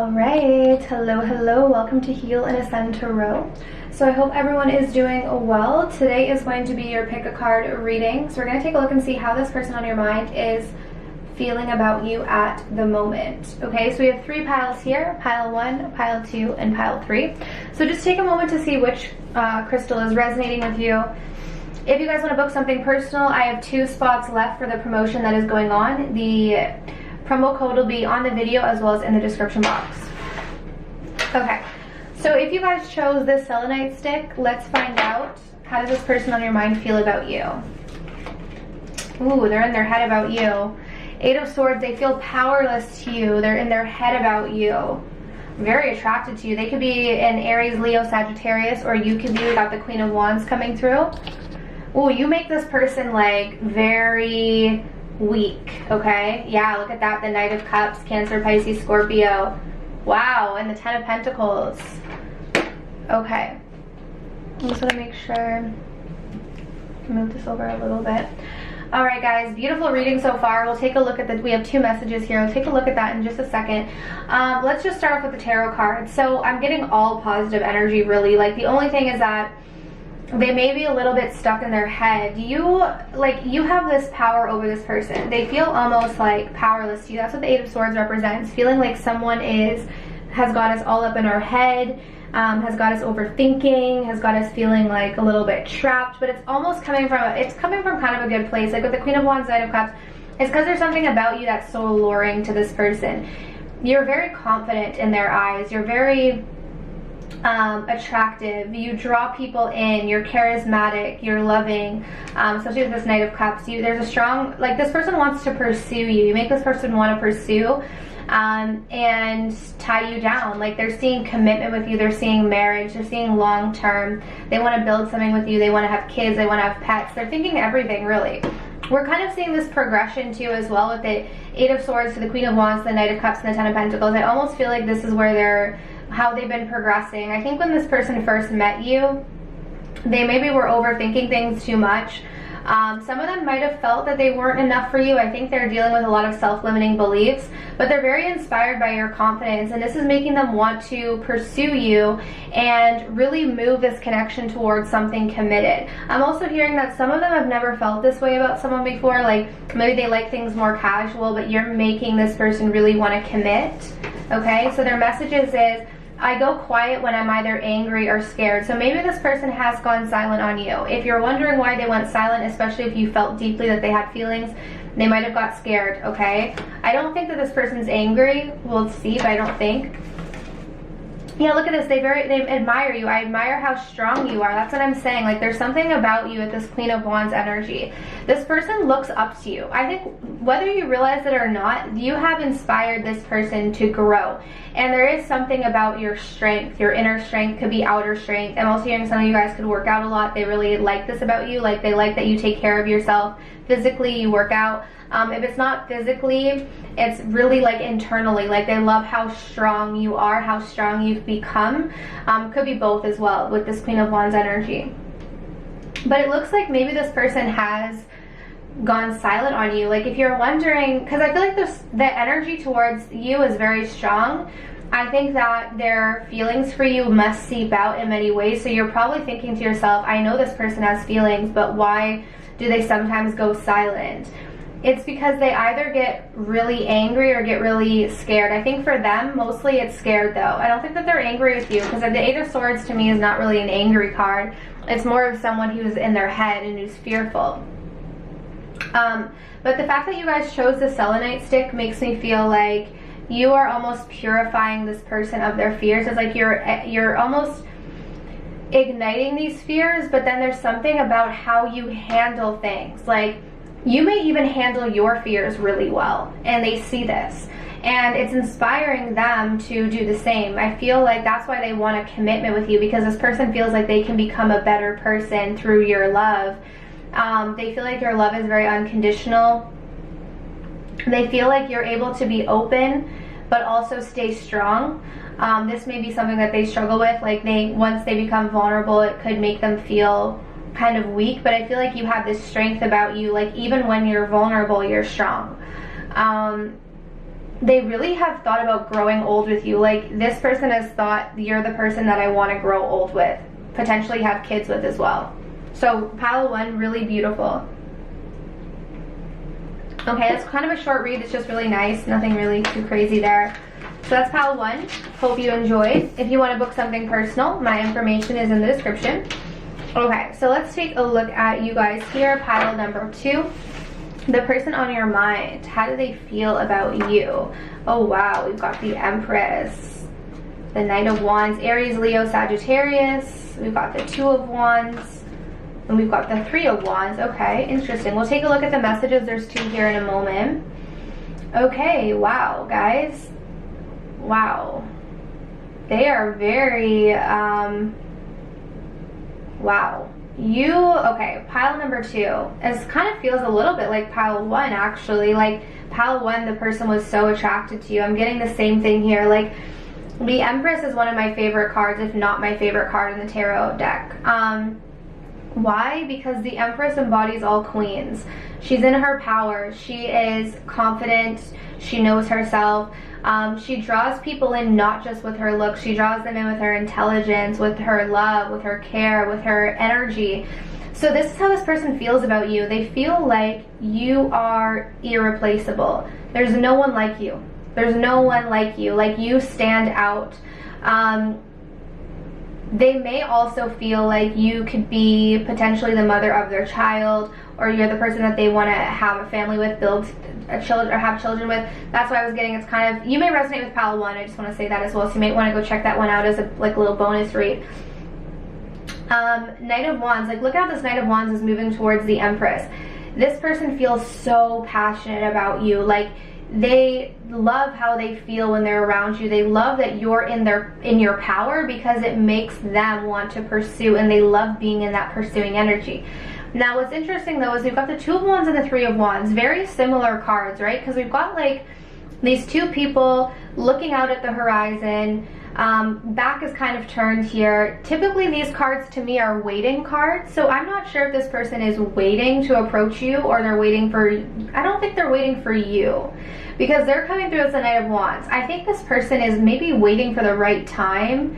Alright, hello, welcome to Heal and Ascend Tarot. So I hope everyone is doing well. Today is going to be your pick a card reading. So we're going to take a look and see how this person on your mind is feeling about you at the moment. Okay, so we have three piles here, pile 1, pile 2, and pile 3. So just take a moment to see which crystal is resonating with you. If you guys want to book something personal, I have 2 spots left for the promotion that is going on. The promo code will be on the video as well as in the description box. Okay, so if you guys chose this selenite stick, let's find out, how does this person on your mind feel about you? Ooh, they're in their head about you. 8 of Swords, they feel powerless to you. They're in their head about you. Very attracted to you. They could be an Aries, Leo, Sagittarius, or you could be, got the Queen of Wands coming through. Ooh, you make this person like very weak, okay? Yeah, look at that, the Knight of Cups, Cancer, Pisces, Scorpio. Wow, and the 10 of Pentacles. Okay, I just want to make sure, move this over a little bit. All right, guys, beautiful reading so far. We'll take a look at the, we have 2 messages here. We'll take a look at that in just a second. Let's just start off with the tarot cards. So I'm getting all positive energy, really. Like, the only thing is that they may be a little bit stuck in their head. You have this power over this person. They feel almost like powerless to you. That's what the 8 of Swords represents. Feeling like someone has got us all up in our head, has got us overthinking, has got us feeling like a little bit trapped. But it's almost coming from kind of a good place. Like with the Queen of Wands, Knight of Cups, it's because there's something about you that's so alluring to this person. You're very confident in their eyes. You're very attractive. You draw people in. You're charismatic. You're loving. Especially with this Knight of Cups, there's a strong, like, this person wants to pursue you. You make this person want to pursue and tie you down. Like, they're seeing commitment with you. They're seeing marriage. They're seeing long term. They want to build something with you. They want to have kids. They want to have pets. They're thinking everything, really. We're kind of seeing this progression too as well with the 8 of Swords to the Queen of Wands, the Knight of Cups, and the 10 of Pentacles. I almost feel like this is where how they've been progressing. I think when this person first met you, they maybe were overthinking things too much. Some of them might have felt that they weren't enough for you. I think they're dealing with a lot of self-limiting beliefs, but they're very inspired by your confidence, and this is making them want to pursue you and really move this connection towards something committed. I'm also hearing that some of them have never felt this way about someone before. Like, maybe they like things more casual, but you're making this person really want to commit. Okay, so their messages is, I go quiet when I'm either angry or scared. So maybe this person has gone silent on you. If you're wondering why they went silent, especially if you felt deeply that they had feelings, they might have got scared, okay? I don't think that this person's angry. We'll see, but I don't think. Yeah, look at this. They admire you. I admire how strong you are. That's what I'm saying. Like, there's something about you with this Queen of Wands energy. This person looks up to you. I think whether you realize it or not, you have inspired this person to grow. And there is something about your strength, your inner strength, could be outer strength. I'm also hearing some of you guys could work out a lot. They really like this about you. Like, they like that you take care of yourself physically, you work out. If it's not physically, it's really like internally. Like, they love how strong you are, how strong you've become. Could be both as well with this Queen of Wands energy. But it looks like maybe this person has gone silent on you. Like, if you're wondering, because I feel like the energy towards you is very strong. I think that their feelings for you must seep out in many ways. So you're probably thinking to yourself, I know this person has feelings, but why do they sometimes go silent? It's because they either get really angry or get really scared. I think for them, mostly it's scared though. I don't think that they're angry with you, because the 8 of Swords to me is not really an angry card. It's more of someone who's in their head and who's fearful. But the fact that you guys chose the selenite stick makes me feel like you are almost purifying this person of their fears. It's like you're almost igniting these fears, but then there's something about how you handle things. Like, you may even handle your fears really well, and they see this, and it's inspiring them to do the same. I feel like that's why they want a commitment with you, because this person feels like they can become a better person through your love. They feel like your love is very unconditional. They feel like you're able to be open but also stay strong. This may be something that they struggle with. Like, once they become vulnerable, it could make them feel kind of weak, but I feel like you have this strength about you. Like, even when you're vulnerable, you're strong. they really have thought about growing old with you. Like, this person has thought you're the person that I want to grow old with, potentially have kids with as well. So pile 1, really beautiful. Okay, it's kind of a short read. It's just really nice. Nothing really too crazy there. So that's pile 1. Hope you enjoyed. If you want to book something personal, my information is in the description. Okay, so let's take a look at you guys here. Pile number 2. The person on your mind. How do they feel about you? Oh wow, we've got the Empress, the Knight of Wands, Aries, Leo, Sagittarius. We've got the 2 of Wands, and we've got the 3 of Wands. Okay, interesting. We'll take a look at the messages. There's 2 here in a moment. Okay, wow, guys. Wow. They are very, wow. Okay, pile number 2. It kind of feels a little bit like pile 1, actually. Like, pile 1, the person was so attracted to you. I'm getting the same thing here. Like, the Empress is one of my favorite cards, if not my favorite card in the tarot deck. Why? Because the Empress embodies all queens. She's in her power. She is confident. She knows herself. She draws people in not just with her looks. She draws them in with her intelligence, with her love, with her care, with her energy. So this is how this person feels about you. They feel like you are irreplaceable. There's no one like you. There's no one like you. Like, you stand out. They may also feel like you could be potentially the mother of their child, or you're the person that they want to have a family with, build a child, or have children with. That's what I was getting. It's kind of, you may resonate with pile 1. I just want to say that as well. So you may want to go check that one out as a little bonus read. Knight of Wands. Like, look how this Knight of Wands is moving towards the Empress. This person feels so passionate about you. Like, they love how they feel when they're around you. They love that you're in your power, because it makes them want to pursue, and they love being in that pursuing energy. Now, what's interesting though is we've got the 2 of Wands and the 3 of Wands. Very similar cards, right? Because we've got like these 2 people looking out at the horizon. Back is kind of turned here. Typically these cards to me are waiting cards, so I'm not sure if this person is waiting to approach you, or they're waiting for, I don't think they're waiting for you, because they're coming through as the Knight of Wands. I think this person is maybe waiting for the right time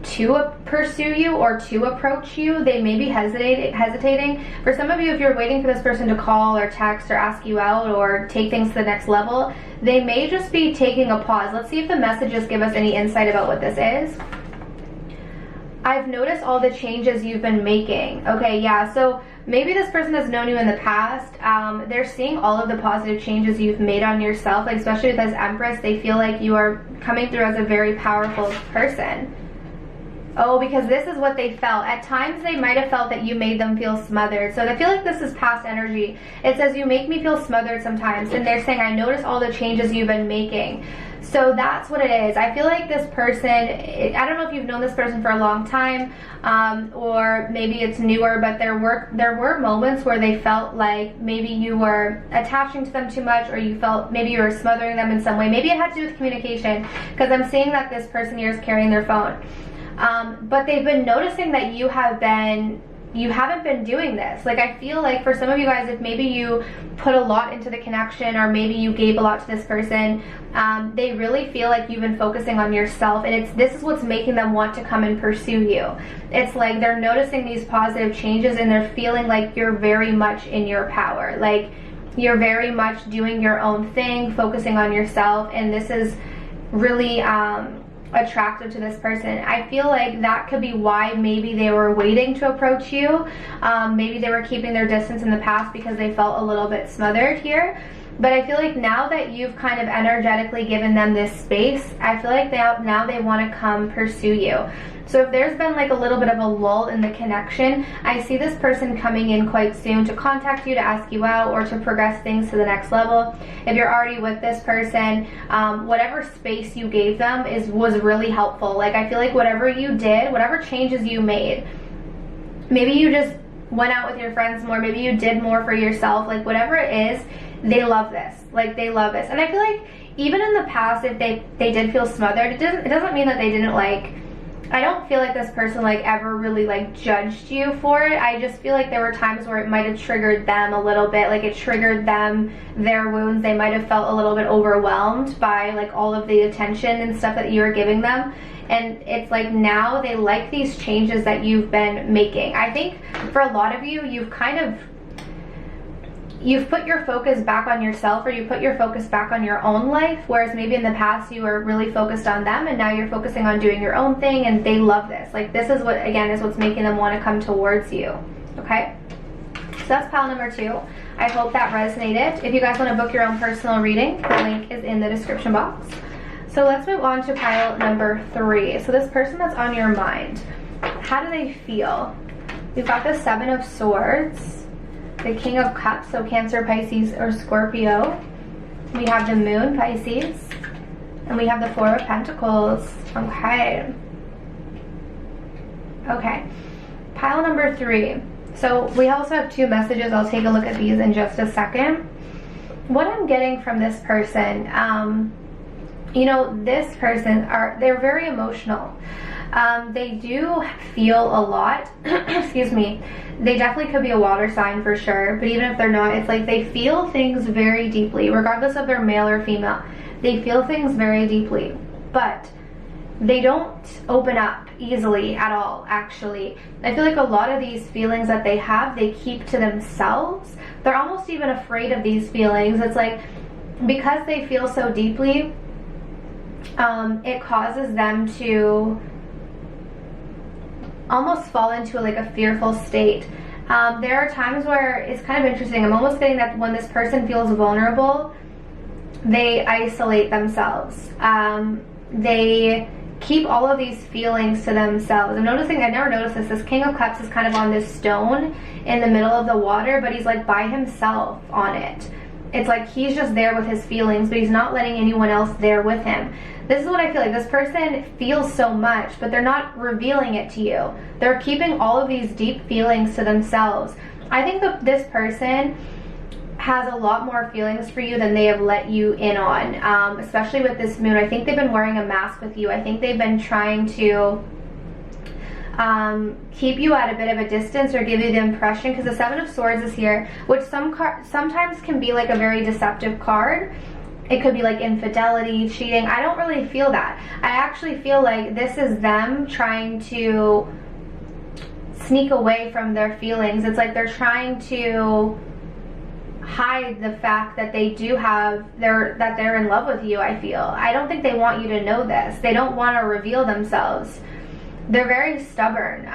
to pursue you or to approach you. They may be hesitating. For some of you, if you're waiting for this person to call or text or ask you out or take things to the next level, they may just be taking a pause. Let's see if the messages give us any insight about what this is. I've noticed all the changes you've been making. Okay, yeah, so maybe this person has known you in the past. They're seeing all of the positive changes you've made on yourself, like especially with this Empress. They feel like you are coming through as a very powerful person. Oh, because this is what they felt. At times they might have felt that you made them feel smothered. So I feel like this is past energy. It says, you make me feel smothered sometimes. And they're saying, I notice all the changes you've been making. So that's what it is. I feel like this person, I don't know if you've known this person for a long time, or maybe it's newer, but there were moments where they felt like maybe you were attaching to them too much, or you felt maybe you were smothering them in some way. Maybe it had to do with communication, because I'm seeing that this person here is carrying their phone. But they've been noticing that you haven't been doing this. Like, I feel like for some of you guys, if maybe you put a lot into the connection, or maybe you gave a lot to this person, they really feel like you've been focusing on yourself, and this is what's making them want to come and pursue you. It's like they're noticing these positive changes, and they're feeling like you're very much in your power. Like, you're very much doing your own thing, focusing on yourself, and this is really attractive to this person. I feel like that could be why maybe they were waiting to approach you. Maybe they were keeping their distance in the past because they felt a little bit smothered here. But I feel like now that you've kind of energetically given them this space, I feel like now they want to come pursue you. So if there's been like a little bit of a lull in the connection, I see this person coming in quite soon to contact you, to ask you out, or to progress things to the next level. If you're already with this person, whatever space you gave them was really helpful. Like, I feel like whatever you did, whatever changes you made, maybe you just went out with your friends more, maybe you did more for yourself, like whatever it is, they love this. Like, they love this. And I feel like even in the past, if they did feel smothered, it doesn't mean that they didn't like I don't feel like this person like ever really like judged you for it. I just feel like there were times where it might have triggered them a little bit, like it triggered them, their wounds. They might have felt a little bit overwhelmed by like all of the attention and stuff that you were giving them. And it's like now they like these changes that you've been making. I think for a lot of you, you've put your focus back on yourself, or you put your focus back on your own life, whereas maybe in the past you were really focused on them, and now you're focusing on doing your own thing, and they love this. Like this is what, again, is what's making them want to come towards you. Okay, so that's pile number 2. I hope that resonated. If you guys want to book your own personal reading, the link is in the description box. So let's move on to pile number 3. So this person that's on your mind, how do they feel? We've got the 7 of Swords, the King of Cups, so Cancer, Pisces, or Scorpio. We have the Moon, Pisces, and we have the 4 of Pentacles. Okay. Okay. Pile number 3. So we also have 2 messages. I'll take a look at these in just a second. What I'm getting from this person, you know, this person, they're very emotional. They do feel a lot. Excuse me. They definitely could be a water sign for sure, but even if they're not, it's like they feel things very deeply, regardless of their male or female. They feel things very deeply, but they don't open up easily at all, actually. I feel like a lot of these feelings that they have, they keep to themselves. They're almost even afraid of these feelings. It's like, because they feel so deeply, it causes them to almost fall into like a fearful state. There are times where it's kind of interesting. I'm almost getting that when this person feels vulnerable, they isolate themselves. They keep all of these feelings to themselves. I'm noticing, I never noticed this King of Cups is kind of on this stone in the middle of the water, but he's like by himself on it. It's like he's just there with his feelings, but he's not letting anyone else there with him. This is what I feel like. This person feels so much, but they're not revealing it to you. They're keeping all of these deep feelings to themselves. I think that this person has a lot more feelings for you than they have let you in on, especially with this Moon. I think they've been wearing a mask with you. I think they've been trying to keep you at a bit of a distance, or give you the impression, because the 7 of Swords is here, which sometimes can be like a very deceptive card. It could be like infidelity, cheating. I don't really feel that. I actually feel like this is them trying to sneak away from their feelings. It's like they're trying to hide the fact that they do have that they're in love with you. I feel. I don't think they want you to know this. They don't want to reveal themselves. They're very stubborn.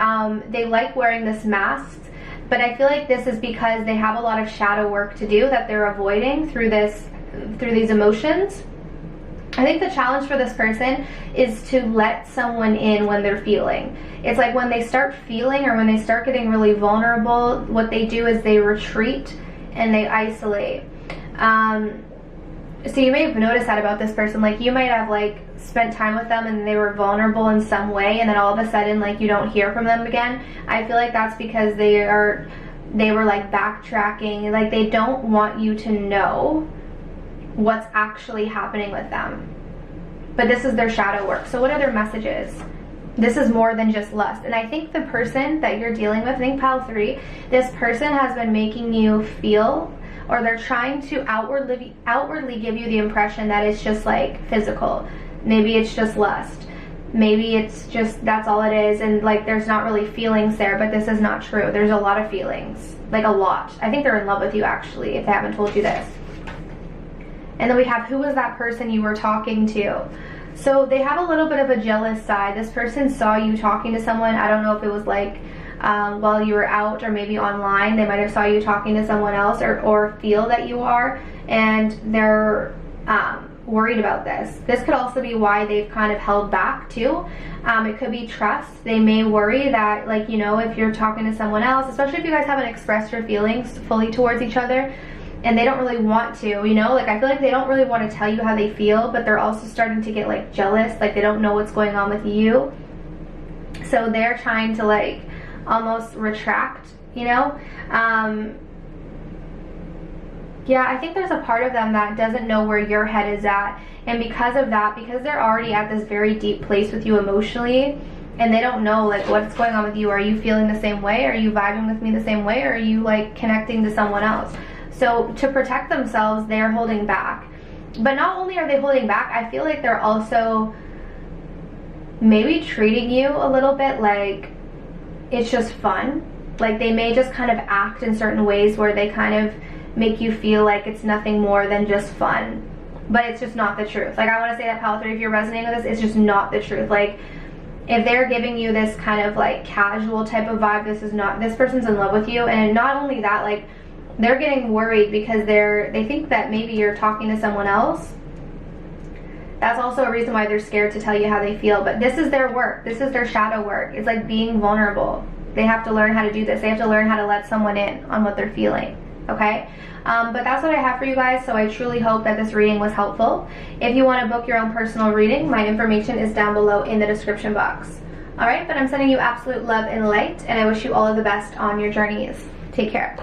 They like wearing this mask, but I feel like this is because they have a lot of shadow work to do that they're avoiding through these emotions. I think the challenge for this person is to let someone in when they're feeling. It's like when they start feeling, or when they start getting really vulnerable, what they do is they retreat and they isolate. So you may have noticed that about this person. Like you might have like spent time with them and they were vulnerable in some way, and then all of a sudden like you don't hear from them again. I feel like that's because they were like backtracking. Like they don't want you to know what's actually happening with them. But this is their shadow work. So what are their messages? This is more than just lust. And I think the person that you're dealing with, I think pile 3, this person has been making you feel, or they're trying to outwardly give you the impression that it's just like physical. Maybe it's just lust. Maybe it's just, that's all it is, and like there's not really feelings there, but this is not true. There's a lot of feelings, like a lot. I think they're in love with you actually, if they haven't told you this. And then we have, who was that person you were talking to? So they have a little bit of a jealous side. This person saw you talking to someone. I don't know if it was like while you were out, or maybe online. They might have saw you talking to someone else, or feel that you are, and they're worried about this. This could also be why they've kind of held back too. It could be trust. They may worry that, like, you know, if you're talking to someone else, especially if you guys haven't expressed your feelings fully towards each other, and they don't really want to, you know, like I feel like they don't really want to tell you how they feel, but they're also starting to get like jealous, like they don't know what's going on with you. So they're trying to like almost retract, you know. Yeah, I think there's a part of them that doesn't know where your head is at, and because of that, because they're already at this very deep place with you emotionally, and they don't know like what's going on with you. Are you feeling the same way? Are you vibing with me the same way? Or are you like connecting to someone else? So to protect themselves, they're holding back. But not only are they holding back, I feel like they're also maybe treating you a little bit like it's just fun. Like they may just kind of act in certain ways where they kind of make you feel like it's nothing more than just fun. But it's just not the truth. Like I want to say that, Pile 3, if you're resonating with this, it's just not the truth. Like if they're giving you this kind of like casual type of vibe, this person's in love with you. And not only that, like they're getting worried because they think that maybe you're talking to someone else. That's also a reason why they're scared to tell you how they feel. But this is their work. This is their shadow work. It's like being vulnerable. They have to learn how to do this. They have to learn how to let someone in on what they're feeling. Okay? But that's what I have for you guys. So I truly hope that this reading was helpful. If you want to book your own personal reading, my information is down below in the description box. Alright? But I'm sending you absolute love and light. And I wish you all of the best on your journeys. Take care.